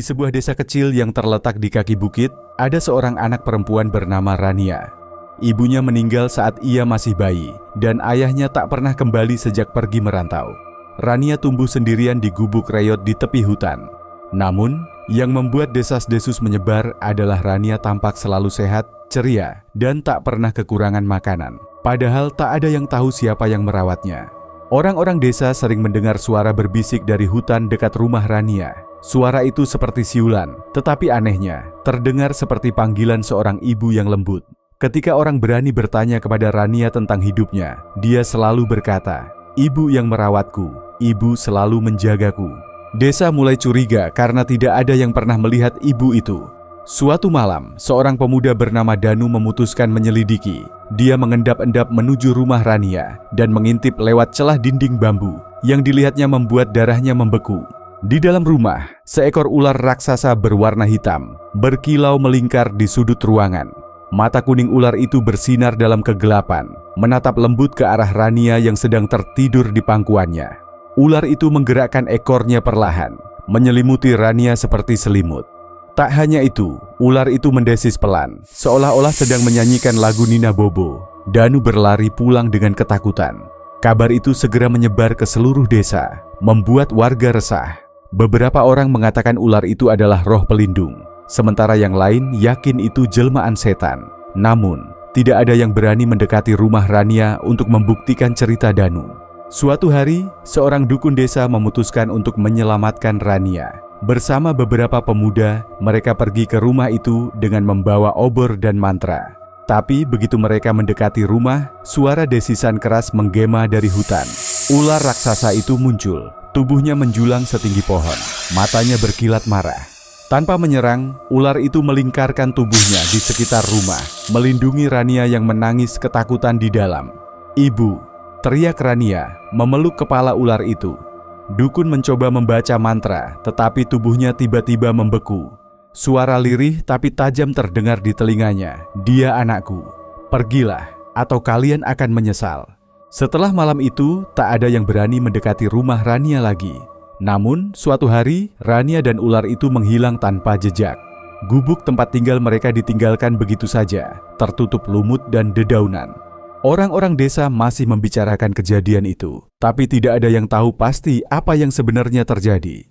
Di sebuah desa kecil yang terletak di kaki bukit, ada seorang anak perempuan bernama Rania. Ibunya meninggal saat ia masih bayi, dan ayahnya tak pernah kembali sejak pergi merantau. Rania tumbuh sendirian di gubuk reyot di tepi hutan. Namun, yang membuat desas-desus menyebar adalah Rania tampak selalu sehat, ceria, dan tak pernah kekurangan makanan. Padahal tak ada yang tahu siapa yang merawatnya. Orang-orang desa sering mendengar suara berbisik dari hutan dekat rumah Rania. Suara itu seperti siulan, tetapi anehnya, terdengar seperti panggilan seorang ibu yang lembut. Ketika orang berani bertanya kepada Rania tentang hidupnya, dia selalu berkata, "Ibu yang merawatku, ibu selalu menjagaku." Desa mulai curiga karena tidak ada yang pernah melihat ibu itu. Suatu malam, seorang pemuda bernama Danu memutuskan menyelidiki. Dia mengendap-endap menuju rumah Rania dan mengintip lewat celah dinding bambu yang dilihatnya membuat darahnya membeku. Di dalam rumah, seekor ular raksasa berwarna hitam berkilau melingkar di sudut ruangan. Mata kuning ular itu bersinar dalam kegelapan, menatap lembut ke arah Rania yang sedang tertidur di pangkuannya. Ular itu menggerakkan ekornya perlahan, menyelimuti Rania seperti selimut. Tak hanya itu, ular itu mendesis pelan, seolah-olah sedang menyanyikan lagu Nina Bobo. Danu berlari pulang dengan ketakutan. Kabar itu segera menyebar ke seluruh desa, membuat warga resah. Beberapa orang mengatakan ular itu adalah roh pelindung, sementara yang lain yakin itu jelmaan setan. Namun, tidak ada yang berani mendekati rumah Rania untuk membuktikan cerita Danu. Suatu hari, seorang dukun desa memutuskan untuk menyelamatkan Rania. Bersama beberapa pemuda, mereka pergi ke rumah itu dengan membawa obor dan mantra. Tapi begitu mereka mendekati rumah, suara desisan keras menggema dari hutan. Ular raksasa itu muncul, tubuhnya menjulang setinggi pohon, matanya berkilat marah. Tanpa menyerang, ular itu melingkarkan tubuhnya di sekitar rumah, melindungi Rania yang menangis ketakutan di dalam. "Ibu!" teriak Rania, memeluk kepala ular itu. Dukun mencoba membaca mantra, tetapi tubuhnya tiba-tiba membeku. Suara lirih tapi tajam terdengar di telinganya. "Dia anakku. Pergilah, atau kalian akan menyesal." Setelah malam itu, tak ada yang berani mendekati rumah Rania lagi. Namun, suatu hari, Rania dan ular itu menghilang tanpa jejak. Gubuk tempat tinggal mereka ditinggalkan begitu saja, tertutup lumut dan dedaunan. Orang-orang desa masih membicarakan kejadian itu, tapi tidak ada yang tahu pasti apa yang sebenarnya terjadi.